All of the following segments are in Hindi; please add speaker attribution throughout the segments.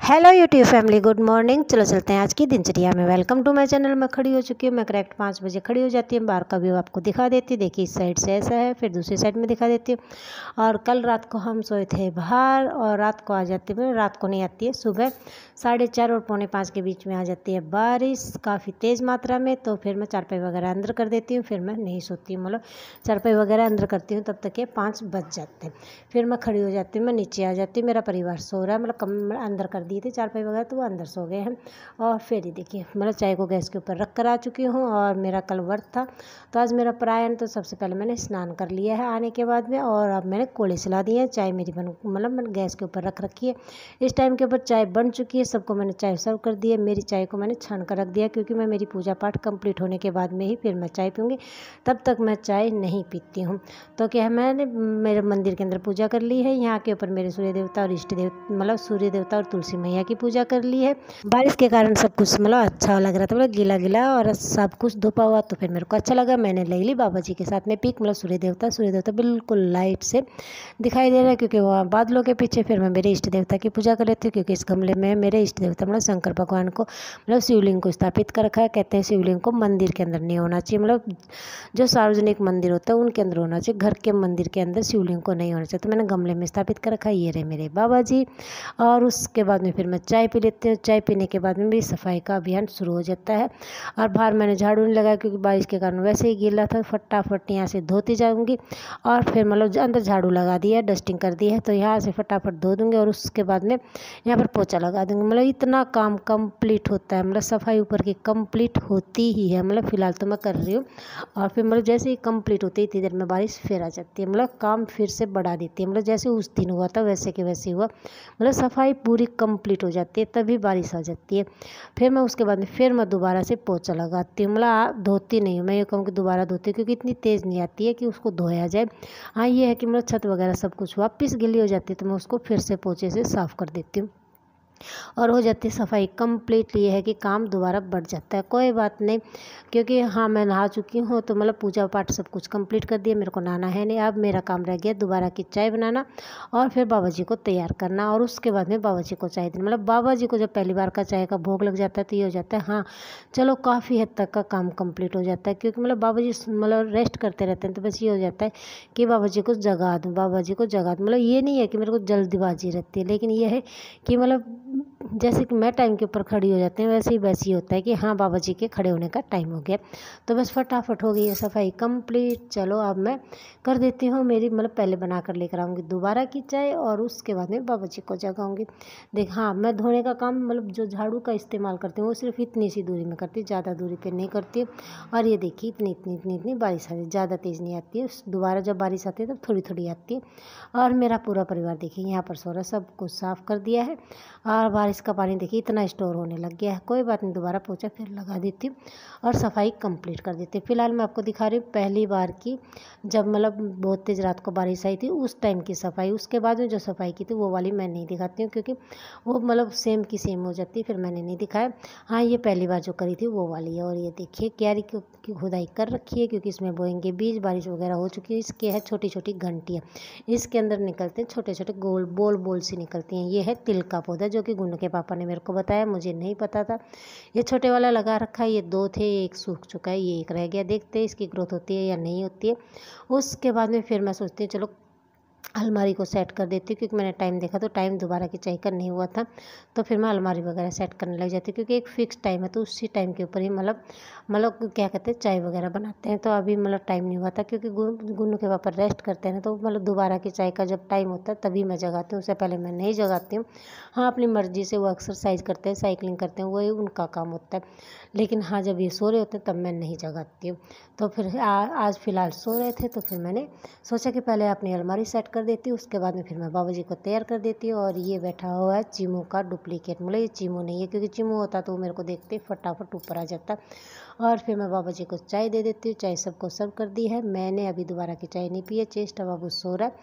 Speaker 1: Hello YouTube family, good morning. चलो चलते हैं आज की दिनचर्या में। Welcome to my channel. मैं खड़ी हो चुकी हूँ। मैं करेक्ट 5 बजे खड़ी हो जाती हूँ। बाहर का व्यू आपको दिखा देती हूँ। देखिए इस साइड से ऐसा है, फिर दूसरी साइड में दिखा देती हूँ। और कल रात को हम सोए थे बाहर और रात को आ जाती है, रात को नहीं आती है, सुबह 4:30 और 4:45 के बीच में आ जाती है बारिश काफ़ी तेज़ मात्रा में। तो फिर मैं चारपाई वगैरह अंदर कर देती हूँ, फिर मैं नहीं सोती हूँ, मतलब चारपाई वगैरह अंदर करती हूँ तब तक ये 5 बज जाते हैं। फिर मैं खड़ी हो जाती हूँ, मैं नीचे आ जाती हूँ। मेरा परिवार सो रहा है, मतलब कम अंदर कर दिए थे चारपाई वगैरह, तो वो अंदर सो गए हैं। और फिर ये देखिए, मतलब चाय को गैस के ऊपर रख कर आ चुकी हूँ। और मेरा कल व्रत था, तो आज मेरा प्रायन, तो सबसे पहले मैंने स्नान कर लिया है आने के बाद में। और अब मैंने कोले सिला दिए हैं। चाय मेरी मतलब मैंने गैस के ऊपर रख रखी है। इस टाइम के ऊपर चाय बन चुकी है, सबको मैंने चाय सर्व कर दी है। मेरी चाय को मैंने छान कर रख दिया, क्योंकि मैं मेरी पूजा पाठ कंप्लीट होने के बाद में ही फिर मैं चाय पीऊँगी, तब तक मैं चाय नहीं पीती हूँ। तो क्या है, मैंने मेरे मंदिर के अंदर पूजा कर ली है। यहाँ के ऊपर मेरे सूर्य देवता और इष्ट देव, मतलब सूर्य देवता और तुलसी मैया की पूजा कर ली है। बारिश के कारण सब कुछ मतलब अच्छा लग रहा था, मतलब गीला गीला और सब कुछ धुपा हुआ, तो फिर मेरे को अच्छा लगा। मैंने ले ली बाबा जी के साथ में पिक, मतलब सूर्य देवता बिल्कुल लाइट से दिखाई दे रहा है, क्योंकि वहाँ बादलों के पीछे। फिर मैं मेरे इष्ट देवता की पूजा कर लेती हूँ, क्योंकि इस गमले में मेरे इष्ट देवता मतलब शंकर भगवान को, मतलब शिवलिंग को स्थापित कर रखा है। कहते हैं शिवलिंग को मंदिर के अंदर नहीं होना चाहिए, मतलब जो सार्वजनिक मंदिर होता है उनके अंदर होना चाहिए, घर के मंदिर के अंदर शिवलिंग को नहीं होना चाहिए। तो मैंने गमले में स्थापित कर रखा है। ये रहे मेरे बाबा जी। और उसके बाद में फिर मैं चाय पी लेती हूँ। चाय पीने के बाद में मेरी सफाई का अभियान शुरू हो जाता है। और बाहर मैंने झाड़ू नहीं लगाया, क्योंकि बारिश के कारण वैसे ही गीला था। फटाफट यहाँ से धोती जाऊँगी, और फिर मतलब अंदर झाड़ू लगा दिया, डस्टिंग कर दी है, तो यहाँ से फटाफट धो दूँगी। और उसके बाद में यहाँ पर पोछा लगा दूँगी। मतलब इतना काम कंप्लीट होता है, मतलब सफाई ऊपर की कंप्लीट होती ही है। मतलब फ़िलहाल तो मैं कर रही हूँ। और फिर मतलब जैसे ही कंप्लीट होती है इतनी देर में बारिश फिर आ जाती है, मतलब काम फिर से बढ़ा देती है। मतलब जैसे उस दिन हुआ था वैसे के वैसे हुआ, मतलब सफाई पूरी कंप्लीट हो जाती है, तभी बारिश आ जाती है। फिर मैं उसके बाद में फिर मैं दोबारा से पोछा लगाती हूँ। मतलब धोती नहीं हूँ, मैं ये कहूँ कि दोबारा धोती हूँ, क्योंकि इतनी तेज़ नहीं आती है कि उसको धोया जाए। हाँ ये है कि मतलब छत वगैरह सब कुछ वापस गीली हो जाती है, तो मैं उसको फिर से पोछे से साफ़ कर देती हूँ और हो जाती है सफाई कंप्लीट। ये है कि काम दोबारा बढ़ जाता है, कोई बात नहीं, क्योंकि हाँ मैं नहा चुकी हूँ, तो मतलब पूजा पाठ सब कुछ कंप्लीट कर दिया। मेरे को नहाना है नहीं, अब मेरा काम रह गया दोबारा की चाय बनाना और फिर बाबा जी को तैयार करना। और उसके बाद में बाबा जी को चाय देना, मतलब बाबा जी को जब पहली बार का चाय का भोग लग जाता है तो ये हो जाता है हाँ चलो काफ़ी हद तक का काम कंप्लीट हो जाता है। क्योंकि मतलब बाबा जी मतलब रेस्ट करते रहते हैं, तो बस ये हो जाता है कि बाबा जी को जगा दूँ, बाबा जी को जगा दूँ। मतलब ये नहीं है कि मेरे को जल्दबाजी रहती है, लेकिन ये है कि मतलब जैसे कि मैं टाइम के ऊपर खड़ी हो जाती हूँ, वैसे ही होता है कि हाँ बाबा जी के खड़े होने का टाइम हो गया। तो बस फटाफट हो गई है सफाई कंप्लीट। चलो अब मैं कर देती हूँ मेरी, मतलब पहले बना कर लेकर आऊँगी दोबारा की चाय, और उसके बाद में बाबा जी को जगाऊँगी। देख हाँ मैं धोने का काम, मतलब जो झाड़ू का इस्तेमाल करती हूँ वो सिर्फ इतनी सी दूरी में करती हूँ, ज़्यादा दूरी पर नहीं करती। और ये देखिए इतनी इतनी इतनी इतनी बारिश आती है, ज़्यादा तेज़ नहीं आती है। दोबारा जब बारिश आती है तब थोड़ी थोड़ी आती है। और मेरा पूरा परिवार देखिए यहाँ पर सो रहा है, सब कुछ साफ़ कर दिया है। और बारिश का पानी देखिए इतना स्टोर होने लग गया है। कोई बात नहीं, दोबारा पोछा फिर लगा देती हूँ और सफाई कंप्लीट कर देती हूँ। फिलहाल मैं आपको दिखा रही हूँ पहली बार की, जब मतलब बहुत तेज़ रात को बारिश आई थी उस टाइम की सफाई। उसके बाद में जो सफाई की थी वो वाली मैं नहीं दिखाती हूँ, क्योंकि वो मतलब सेम की सेम हो जाती है, फिर मैंने नहीं दिखाया। हाँ ये पहली बार जो करी थी वो वाली है। और ये देखिए क्यारी की खुदाई कर रखी है, क्योंकि इसमें बोएंगे बीज। बारिश वगैरह हो चुकी है। इसके है छोटी छोटी घंटियाँ, इसके अंदर निकलते हैं छोटे छोटे गोल बोल सी निकलती हैं। ये है तिल का पौधा, जो कि गुन्नू के पापा ने मेरे को बताया, मुझे नहीं पता था। ये छोटे वाला लगा रखा है, ये 2 थे, एक सूख चुका है, ये एक रह गया। देखते हैं इसकी ग्रोथ होती है या नहीं होती है। उसके बाद में फिर मैं सोचती हूँ चलो अलमारी को सेट कर देती हूँ, क्योंकि मैंने टाइम देखा तो टाइम दोबारा की चाय का नहीं हुआ था। तो फिर मैं अलमारी वगैरह सेट करने लग जाती हूँ, क्योंकि एक फ़िक्स टाइम है, तो उसी टाइम के ऊपर ही मतलब क्या कहते हैं चाय वगैरह बनाते हैं। तो अभी मतलब टाइम नहीं हुआ था, क्योंकि गुन्नू के पापा रेस्ट करते हैं, तो मतलब दोबारा की चाय का जब टाइम होता है तभी मैं जगाती हूँ, उससे पहले मैं नहीं जगाती हूँ। हाँ अपनी मर्ज़ी से वो एक्सरसाइज करते हैं, साइकिलिंग करते हैं, वही उनका काम होता है। लेकिन हाँ जब ये सो रहे होते हैं तब मैं नहीं जगाती हूँ। तो फिर आज फ़िलहाल सो रहे थे, तो फिर मैंने सोचा कि पहले अपनी अलमारी सेट कर देती हूँ, उसके बाद में फिर मैं बाबा जी को तैयार कर देती हूँ। और ये बैठा हुआ है चीमू का डुप्लीकेट, मतलब ये चीमू नहीं है, क्योंकि चीमू होता तो वो मेरे को देखते ही फटाफट ऊपर आ जाता। और फिर मैं बाबा जी को चाय दे देती हूँ। चाय सबको सर्व कर दी है। मैंने अभी दोबारा की चाय नहीं पी है। चेष्टा बाबू सो रहा है,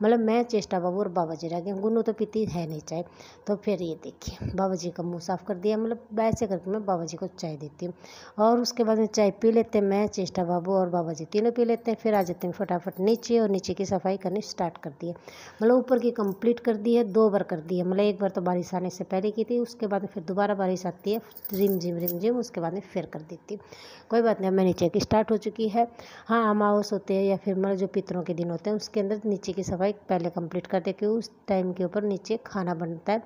Speaker 1: मतलब मैं, चेष्टा बाबू और बाबा जी रह गए। गुन्नू तो पीती है नहीं चाय। तो फिर ये देखिए बाबा जी का मुँह साफ़ कर दिया, मतलब ऐसे करके मैं बाबा जी को चाय देती हूँ। और उसके बाद में चाय पी लेते हैं, मैं, चेष्टा बाबू और बाबा जी तीनों पी लेते हैं। फिर आ जाते हैं फटाफट नीचे, और नीचे की सफाई करनी स्टार्ट कर दी है। मतलब ऊपर की कंप्लीट कर दी है, 2 बार कर दी है। मतलब एक बार तो बारिश आने से पहले की थी, उसके बाद में फिर दोबारा बारिश आती है, रिम झिम, उसके बाद में फिर कर देती हूँ। कोई बात नहीं, अब मैं नीचे की स्टार्ट हो चुकी है। हाँ, अमावस होते हैं या फिर मतलब जो पितरों के दिन होते हैं उसके अंदर नीचे की सफाई पहले कंप्लीट कर दे, क्योंकि उस टाइम के ऊपर नीचे खाना बनता है।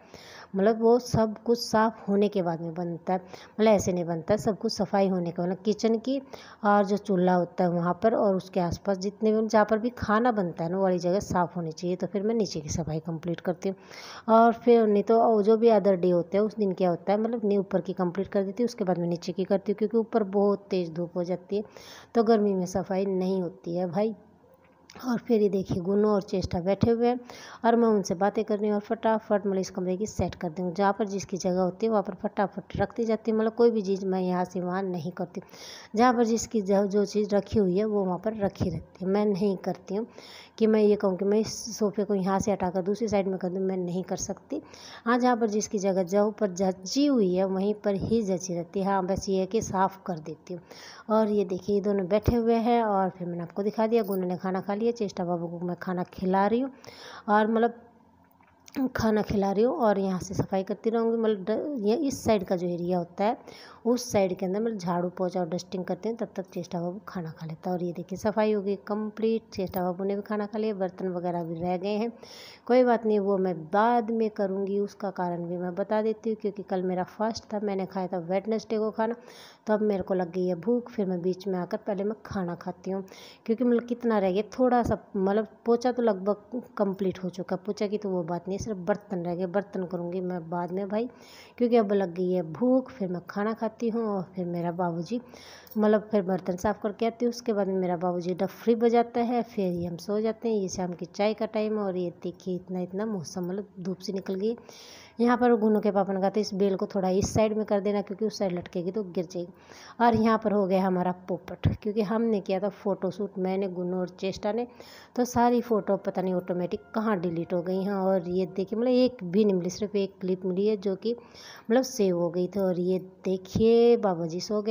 Speaker 1: मतलब वो सब कुछ साफ़ होने के बाद में बनता है, मतलब ऐसे नहीं बनता है। सब कुछ सफाई होने के, मतलब किचन की और जो चूल्हा होता है वहाँ पर और उसके आसपास जितने भी जहाँ पर भी खाना बनता है ना, वो वाली जगह साफ़ होनी चाहिए। तो फिर मैं नीचे की सफाई कंप्लीट करती हूँ। और फिर नहीं तो जो भी अदर डे होते हैं उस दिन क्या होता है, मतलब नहीं, ऊपर की कंप्लीट कर देती हूँ, उसके बाद मैं नीचे की करती हूँ, क्योंकि ऊपर बहुत तेज़ धूप हो जाती है तो गर्मी में सफाई नहीं होती है भाई। और फिर ये देखिए गुन्नू और चेष्टा बैठे हुए हैं और मैं उनसे बातें कर रही हूँ, और फटाफट मतलब इस कमरे की सेट कर दी हूँ। जहाँ पर जिसकी जगह होती है वहाँ पर फटाफट रखती जाती हूँ। मतलब कोई भी चीज़ मैं यहाँ से वहाँ नहीं करती। जहाँ पर जिसकी जो चीज़ रखी हुई है वो वहाँ पर रखी रहती है। मैं नहीं करती हूँ कि मैं ये कहूँ कि मैं इस सोफ़े को यहाँ से हटाकर दूसरी साइड में कर दूँ, मैं नहीं कर सकती। हाँ, जहाँ पर जिसकी जगह जहाँ पर जची हुई है वहीं पर ही जची रहती है। हाँ, बस ये है कि साफ़ कर देती हूँ। और ये देखिए ये दोनों बैठे हुए हैं, और फिर मैंने आपको दिखा दिया गुन्नू ने खाना खा लिया। चेष्टा बाबू को मैं खाना खिला रही हूँ, और मतलब खाना खिला रही हूँ और यहाँ से सफाई करती रहूँगी। मतलब ये इस साइड का जो एरिया होता है उस साइड के अंदर मतलब झाड़ू पोछा और डस्टिंग करते हैं, तब तक चेष्टा बाबू खाना खा लेता है। और ये देखिए सफाई हो गई कंप्लीट। चेष्टा बाबू ने भी खाना खा लिया, बर्तन वगैरह भी रह गए हैं। कोई बात नहीं, वो मैं बाद में करूँगी, उसका कारण भी मैं बता देती हूँ। क्योंकि कल मेरा फास्ट था, मैंने खाया था वेडनेसडे को खाना, तो अब मेरे को लग गई है भूख। फिर मैं बीच में आकर पहले मैं खाना खाती हूँ, क्योंकि मतलब कितना रह गया, थोड़ा सा, मतलब पोछा तो लगभग कंप्लीट हो चुका। पोछा की तो वो बात नहीं, सिर्फ बर्तन रह गए। बर्तन करूँगी मैं बाद में भाई, क्योंकि अब लग गई है भूख। फिर मैं खाना खाती हूँ और फिर मेरा बाबूजी, मतलब फिर बर्तन साफ़ करके आती हूँ। उसके बाद में मेरा बाबूजी डफरी बजाता है, फिर ये हम सो जाते हैं। ये शाम की चाय का टाइम है, और ये देखिए इतना मौसम मतलब धूप से निकल गई। यहाँ पर गुन्नू के पापा ने कहा था इस बेल को थोड़ा इस साइड में कर देना, क्योंकि उस साइड लटकेगी तो गिर जाएगी। और यहाँ पर हो गया हमारा पोपट, क्योंकि हमने किया था फ़ोटोशूट, मैंने, गुन्नू और चेष्टा ने। तो सारी फ़ोटो पता नहीं ऑटोमेटिक कहाँ डिलीट हो गई हैं। और ये देखिए मतलब एक भी नहीं मिली, सिर्फ एक क्लिप मिली है जो कि मतलब सेव हो गई थी। और ये देखिए बाबा जी सो गए।